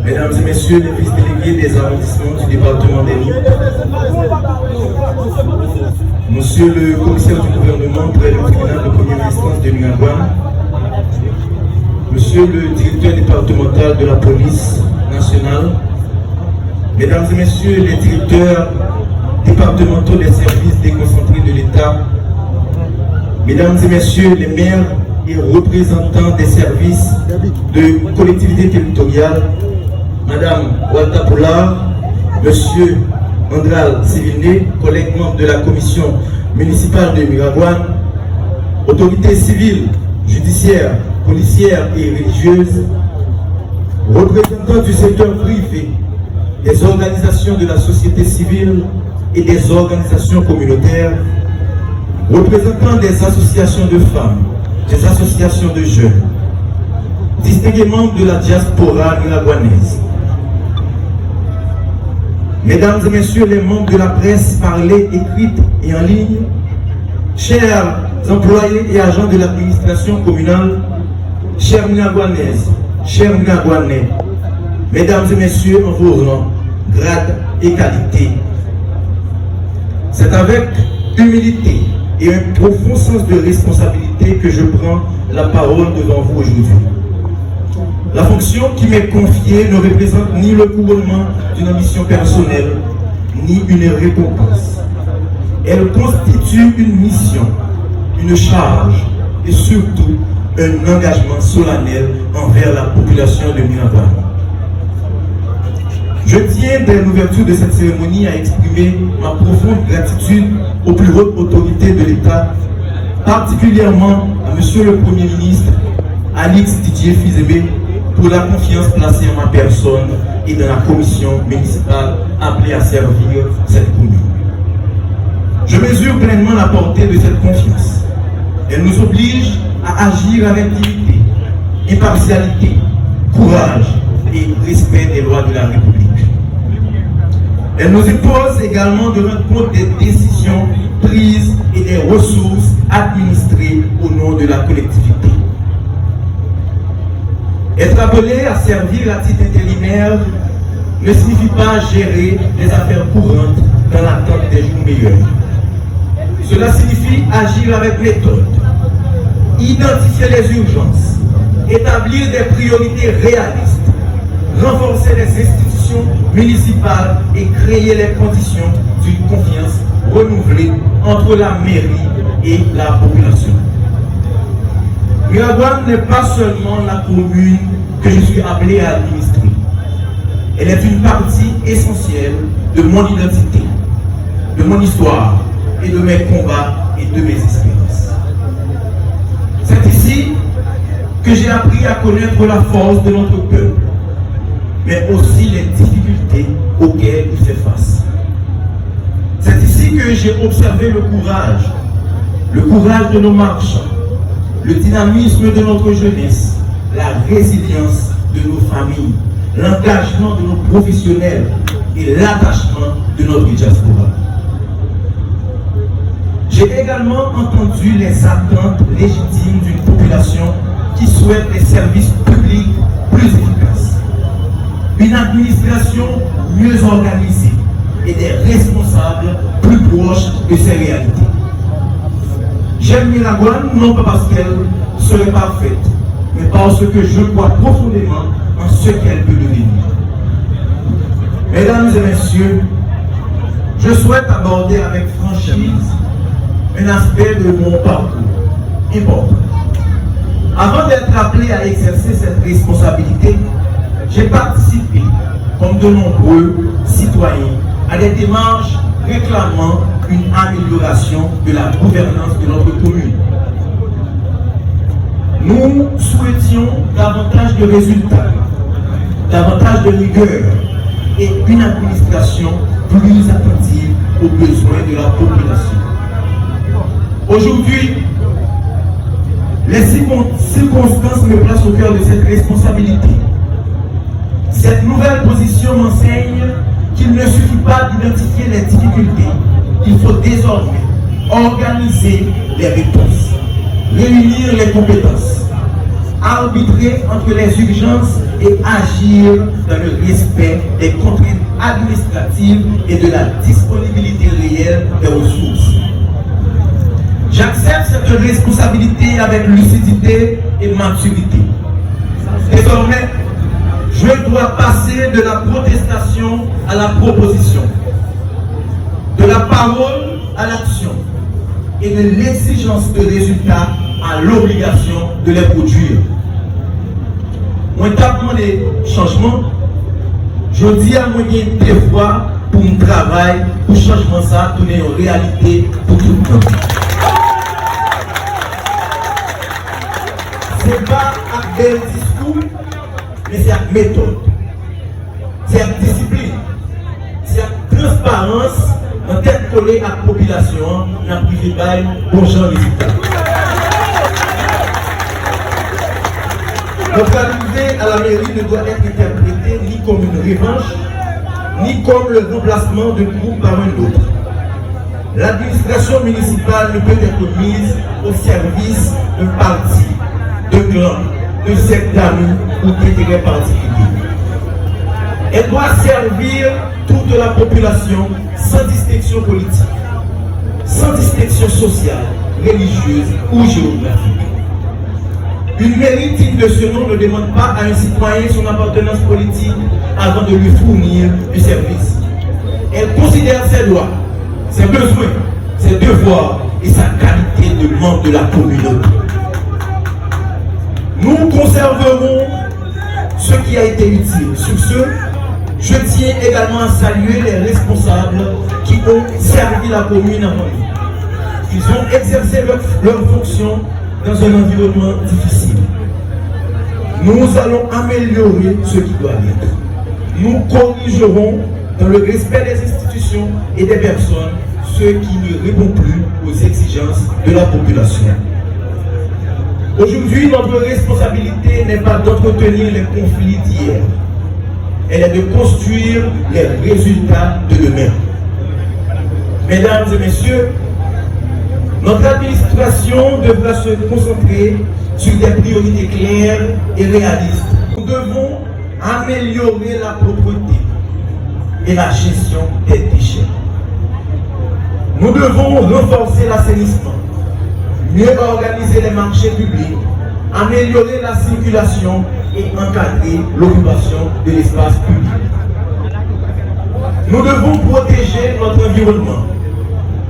Mesdames et messieurs les vice-délégués des arrondissements du département des Nids, monsieur le commissaire du gouvernement près le tribunal de première instance de Ningagouane, monsieur le directeur départemental de la police nationale, mesdames et messieurs les directeurs départementaux des services déconcentrés de l'État, mesdames et messieurs les maires et représentants des services de collectivités territoriales, madame Walta Poulard, monsieur Andral Sivilné, collègue membre de la commission municipale de Ningagouane, autorités civiles, judiciaires, policières et religieuses, représentants du secteur privé, des organisations de la société civile et des organisations communautaires, représentants des associations de femmes, des associations de jeunes, distingués membres de la diaspora ningagouanaise, mesdames et messieurs les membres de la presse parlée, écrite et en ligne, chers employés et agents de l'administration communale, chers Ningagouanaises, chers Ningagouanais, mesdames et messieurs en vos rangs, grades et qualités, c'est avec humilité et un profond sens de responsabilité que je prends la parole devant vous aujourd'hui. La fonction qui m'est confiée ne représente ni le couronnement d'une ambition personnelle, ni une récompense. Elle constitue une mission, une charge et surtout un engagement solennel envers la population de Ningagouane. Je tiens dès l'ouverture de cette cérémonie à exprimer ma profonde gratitude aux plus hautes autorités de l'État, particulièrement à Monsieur le Premier ministre Alix Didier Fils-Aimé pour la confiance placée en ma personne et dans la commission municipale appelée à servir cette commune. Je mesure pleinement la portée de cette confiance. Elle nous oblige à agir avec dignité, impartialité, courage et respect des lois de la République. Elle nous impose également de rendre compte des décisions prises et des ressources administrées au nom de la collectivité. Être appelé à servir à titre intérimaire ne signifie pas gérer les affaires courantes dans l'attente des jours meilleurs. Cela signifie agir avec méthode, identifier les urgences, établir des priorités réalistes, renforcer les institutions municipales et créer les conditions d'une confiance renouvelée entre la mairie et la population. Ningagouane n'est pas seulement la commune que je suis appelé à administrer. Elle est une partie essentielle de mon identité, de mon histoire et de mes combats et de mes espérances. C'est ici que j'ai appris à connaître la force de notre peuple, mais aussi les difficultés auxquelles il fait face. C'est ici que j'ai observé le courage de nos marchands, le dynamisme de notre jeunesse, la résilience de nos familles, l'engagement de nos professionnels et l'attachement de notre diaspora. J'ai également entendu les attentes légitimes d'une population qui souhaite des services publics plus efficaces, une administration mieux organisée et des responsables plus proches de ces réalités. J'aime Ningagouane non pas parce qu'elle serait parfaite, mais parce que je crois profondément en ce qu'elle peut devenir. Mesdames et messieurs, je souhaite aborder avec franchise un aspect de mon parcours important. Avant d'être appelé à exercer cette responsabilité, j'ai participé, comme de nombreux citoyens, à des démarches réclamant une amélioration de la gouvernance de notre commune. Nous souhaitions davantage de résultats, davantage de rigueur et une administration plus attentive aux besoins de la population. Aujourd'hui, les circonstances me placent au cœur de cette responsabilité. Cette nouvelle position m'enseigne qu'il ne suffit pas d'identifier les difficultés, il faut désormais organiser les réponses, réunir les compétences, arbitrer entre les urgences et agir dans le respect des contraintes administratives et de la disponibilité réelle des ressources. J'accepte cette responsabilité avec lucidité et maturité. Désormais, je dois passer de la protestation à la proposition, de la parole à l'action et de l'exigence de résultats à l'obligation de les produire. Moi, tapement des changements, je dis à moi des fois pour mon travail, pour changement ça, tourner en réalité pour tout le monde. Ce n'est pas un bel discours, mais c'est une méthode, c'est une discipline, c'est une transparence en tête collée à la population, dans le privé bail, bon genre résultat. Notre arrivée à la mairie ne doit être interprétée ni comme une revanche, ni comme le remplacement d'un groupe par un autre. L'administration municipale ne peut être mise au service d'un parti, d'un clan, d'un cercle d'amis ou d'intérêts particuliers. Elle doit servir toute la population sans distinction politique, sans distinction sociale, religieuse ou géographique. Une mairie digne de ce nom ne demande pas à un citoyen son appartenance politique avant de lui fournir du service. Elle considère ses droits, ses besoins, ses devoirs et sa qualité de membre de la communauté. Nous conserverons ce qui a été utile. Sur ce, je tiens également à saluer les responsables qui ont servi la commune avant nous. Ils ont exercé leur fonction dans un environnement difficile. Nous allons améliorer ce qui doit l'être. Nous corrigerons dans le respect des institutions et des personnes ceux qui ne répondent plus aux exigences de la population. Aujourd'hui, notre responsabilité n'est pas d'entretenir les conflits d'hier. Elle est de construire les résultats de demain. Mesdames et messieurs, notre administration devra se concentrer sur des priorités claires et réalistes. Nous devons améliorer la propreté et la gestion des déchets. Nous devons renforcer l'assainissement, mieux organiser les marchés publics, améliorer la circulation et encadrer l'occupation de l'espace public. Nous devons protéger notre environnement,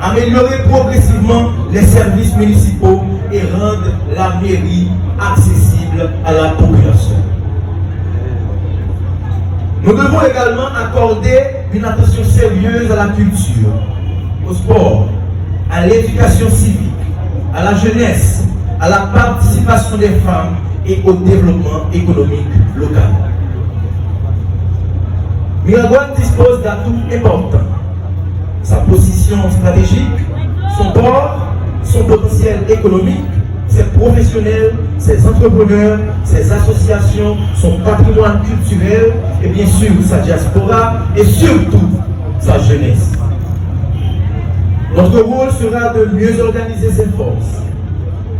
améliorer progressivement les services municipaux et rendre la mairie accessible à la population. Nous devons également accorder une attention sérieuse à la culture, au sport, à l'éducation civique, à la jeunesse, à la participation des femmes et au développement économique local. Miragoâne dispose d'atouts importants. Sa position stratégique, son port, son potentiel économique, ses professionnels, ses entrepreneurs, ses associations, son patrimoine culturel et bien sûr sa diaspora et surtout sa jeunesse. Notre rôle sera de mieux organiser ses forces,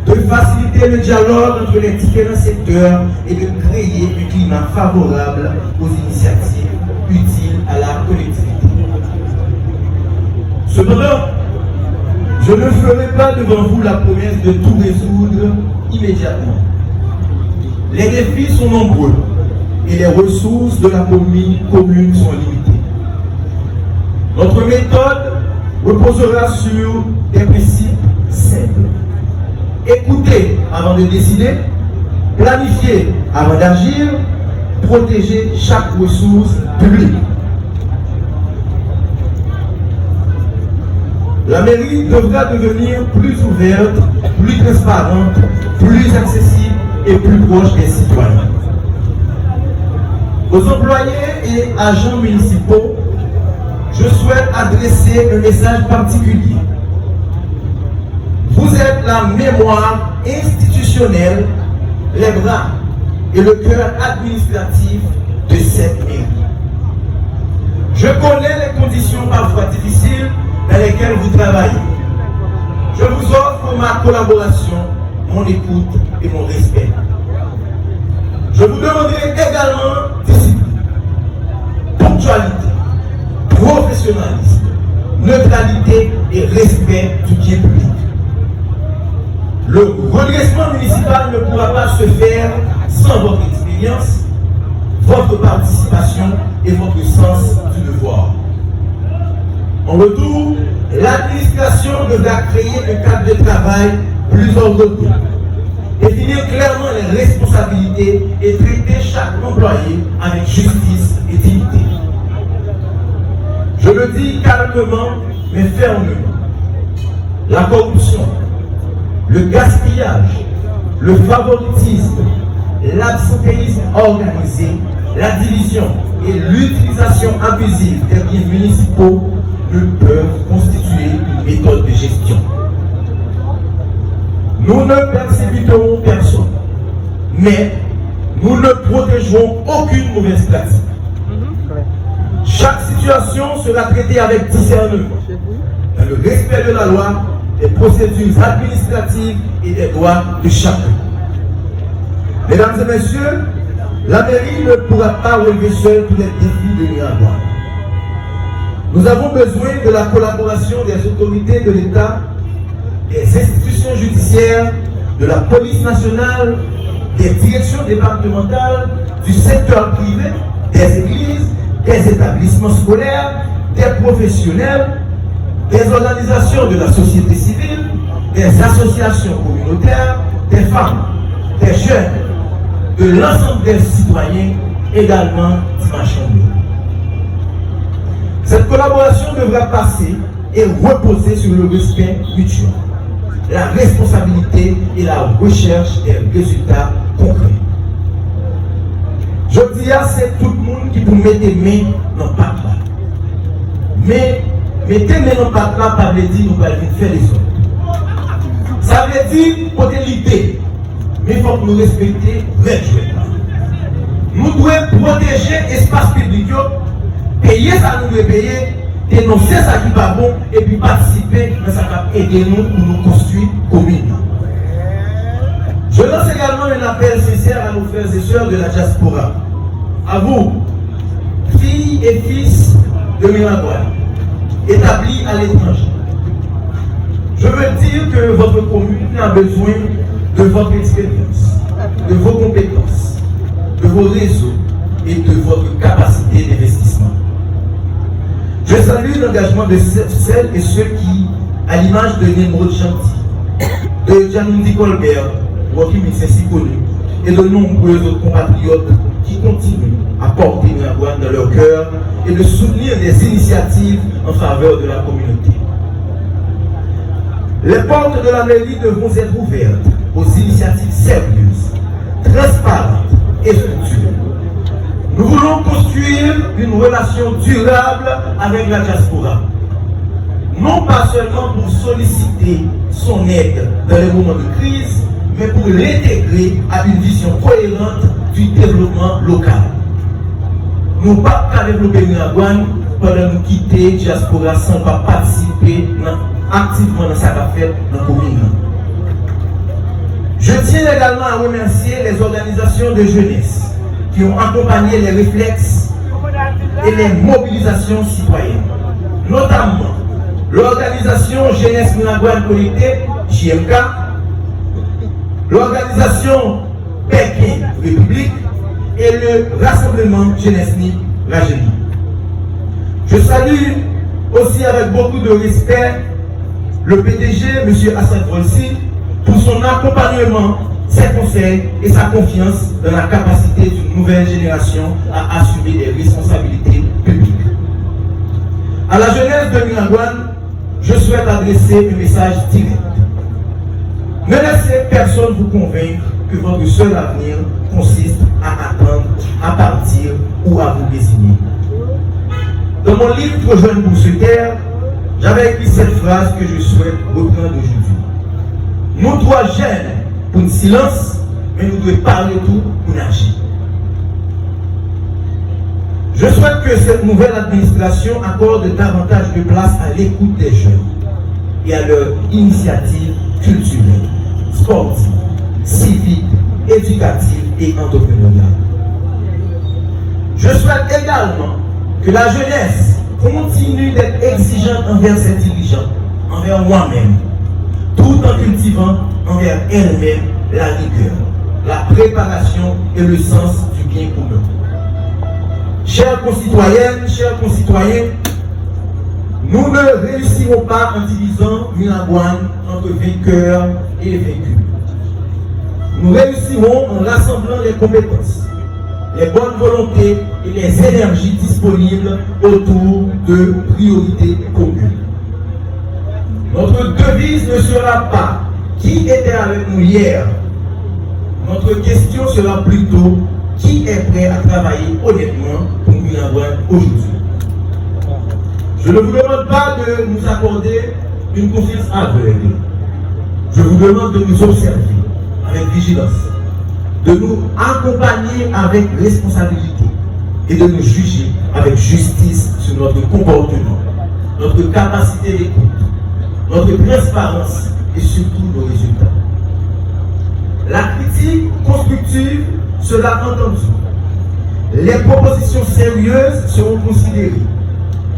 de faciliter le dialogue entre les différents secteurs et de créer un climat favorable aux initiatives utiles à la collectivité. Cependant, je ne ferai pas devant vous la promesse de tout résoudre immédiatement. Les défis sont nombreux et les ressources de la commune sont limitées. Notre méthode reposera sur des principes simples. Écouter avant de décider, planifier avant d'agir, protéger chaque ressource publique. La mairie devra devenir plus ouverte, plus transparente, plus accessible et plus proche des citoyens. Aux employés et agents municipaux, je souhaite adresser un message particulier. Vous êtes la mémoire institutionnelle, les bras et le cœur administratif de cette mairie. Je connais les conditions parfois difficiles dans lesquelles vous travaillez. Je vous offre ma collaboration, mon écoute et mon respect. Je vous demanderai également discipline, ponctualité, professionnalisme, neutralité et respect du bien public. Le redressement municipal ne pourra pas se faire sans votre expérience, votre participation et votre sens du devoir. En retour, l'administration devra créer un cadre de travail plus ordonné, définir clairement les responsabilités et traiter chaque employé avec justice et dignité. Je le dis calmement mais fermement. La corruption, le gaspillage, le favoritisme, l'absentéisme organisé, la division et l'utilisation abusive des biens municipaux ne peuvent constituer une méthode de gestion. Nous ne persécuterons personne, mais nous ne protégerons aucune mauvaise pratique. Chaque situation sera traitée avec discernement, dans le respect de la loi, des procédures administratives et des droits de chacun. Mesdames et messieurs, la mairie ne pourra pas relever seule tous les défis de Miragoâne. Nous avons besoin de la collaboration des autorités de l'État, des institutions judiciaires, de la police nationale, des directions départementales, du secteur privé, des églises, des établissements scolaires, des professionnels, des organisations de la société civile, des associations communautaires, des femmes, des jeunes, de l'ensemble des citoyens, également du marchand. Cette collaboration devra passer et reposer sur le respect mutuel, la responsabilité et la recherche des résultats concrets. Je dis à c'est tout le monde qui vous met des mains dans le patelin. Mais mettez mains dans le patelin par le dire nous allons faire les autres. Ça veut dire pour l'idée, mais il faut que nous respections les règles. Nous devons protéger l'espace public, payer ça nous devons payer, dénoncer ça qui va bon et puis participer dans ça qui va aider nous pour nous construire commune. Je lance également un appel sincère à nos frères et sœurs de la diaspora. À vous, filles et fils de Miragoâne, établis à l'étranger. Je veux dire que votre commune a besoin de votre expérience, de vos compétences, de vos réseaux et de votre capacité d'investissement. Je salue l'engagement de celles et ceux qui, à l'image de Nemrod Chanty, de Gianluigi Colbert, Rocky Mixensi connu, et de nombreux autres compatriotes qui continuent à porter Miragoâne dans leur cœur et de soutenir des initiatives en faveur de la communauté. Les portes de la mairie devront être ouvertes aux initiatives sérieuses, transparentes et structurées. Nous voulons construire une relation durable avec la diaspora. Non pas seulement pour solliciter son aide dans les moments de crise, mais pour l'intégrer à une vision cohérente du développement local. Nous ne pouvons pas développer Miragoâne pendant nous quitter la diaspora sans pas participer activement dans sa affaire dans la commune. Je tiens également à remercier les organisations de jeunesse qui ont accompagné les réflexes et les mobilisations citoyennes, notamment l'organisation Jeunesse Miragoâne Connectée, JMK, l'organisation Pékin République et le Rassemblement Jeunesse Ni Rajeli. Je salue aussi avec beaucoup de respect le PDG, M. Hassan Volsi, pour son accompagnement, ses conseils et sa confiance dans la capacité d'une nouvelle génération à assumer des responsabilités publiques. À la jeunesse de Miragoâne, je souhaite adresser un message direct. Ne laissez personne vous convaincre que votre seul avenir consiste à attendre, à partir ou à vous désigner. Dans mon livre Trop jeune pour se taire, j'avais écrit cette phrase que je souhaite reprendre aujourd'hui. Nous trois jeunes pour le silence, mais nous devons parler tout pour agir. Je souhaite que cette nouvelle administration accorde davantage de place à l'écoute des jeunes et à leur initiative culturelle, sportive, civique, éducative et entrepreneuriale. Je souhaite également que la jeunesse continue d'être exigeante envers ses dirigeants, envers moi-même, tout en cultivant envers elle-même la rigueur, la préparation et le sens du bien commun. Chères concitoyennes, chers concitoyens, nous ne réussirons pas en divisant Miragouane entre vainqueurs et vaincus. Nous réussirons en rassemblant les compétences, les bonnes volontés et les énergies disponibles autour de priorités communes. Notre devise ne sera pas « Qui était avec nous hier ?» Notre question sera plutôt « Qui est prêt à travailler honnêtement pour Miragouane aujourd'hui ?» Je ne vous demande pas de nous accorder une confiance aveugle. Je vous demande de nous observer avec vigilance, de nous accompagner avec responsabilité et de nous juger avec justice sur notre comportement, notre capacité d'écoute, notre transparence et surtout nos résultats. La critique constructive sera entendue. Les propositions sérieuses seront considérées.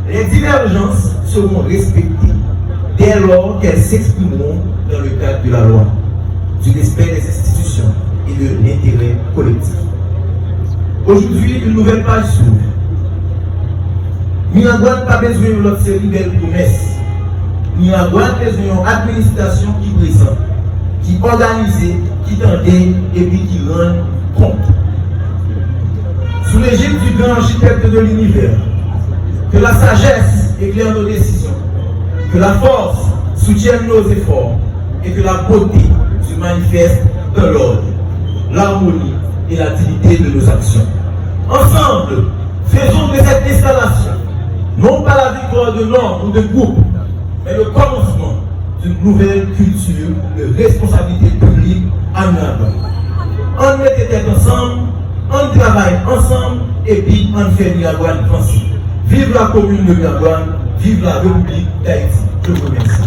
Les divergences seront respectées dès lors qu'elles s'exprimeront dans le cadre de la loi, du respect des institutions et de l'intérêt collectif. Aujourd'hui, une nouvelle page s'ouvre. Miragouane n'a pas besoin de notre série belles promesses. Miragouane a besoin d'une administration qui présente, qui organise, qui tendait et puis qui rend compte. Sous l'égide du grand architecte de l'univers, que la sagesse éclaire nos décisions, que la force soutienne nos efforts et que la beauté se manifeste dans l'ordre, l'harmonie et la dignité de nos actions. Ensemble, faisons de cette installation non pas la victoire de nombre ou de groupes, mais le commencement d'une nouvelle culture de responsabilité publique à Miragouane. On met les têtes ensemble, on travaille ensemble et puis on fait Miragouane ensemble. Vive la commune de Miragouane, vive la République d'Haïti. Je vous remercie.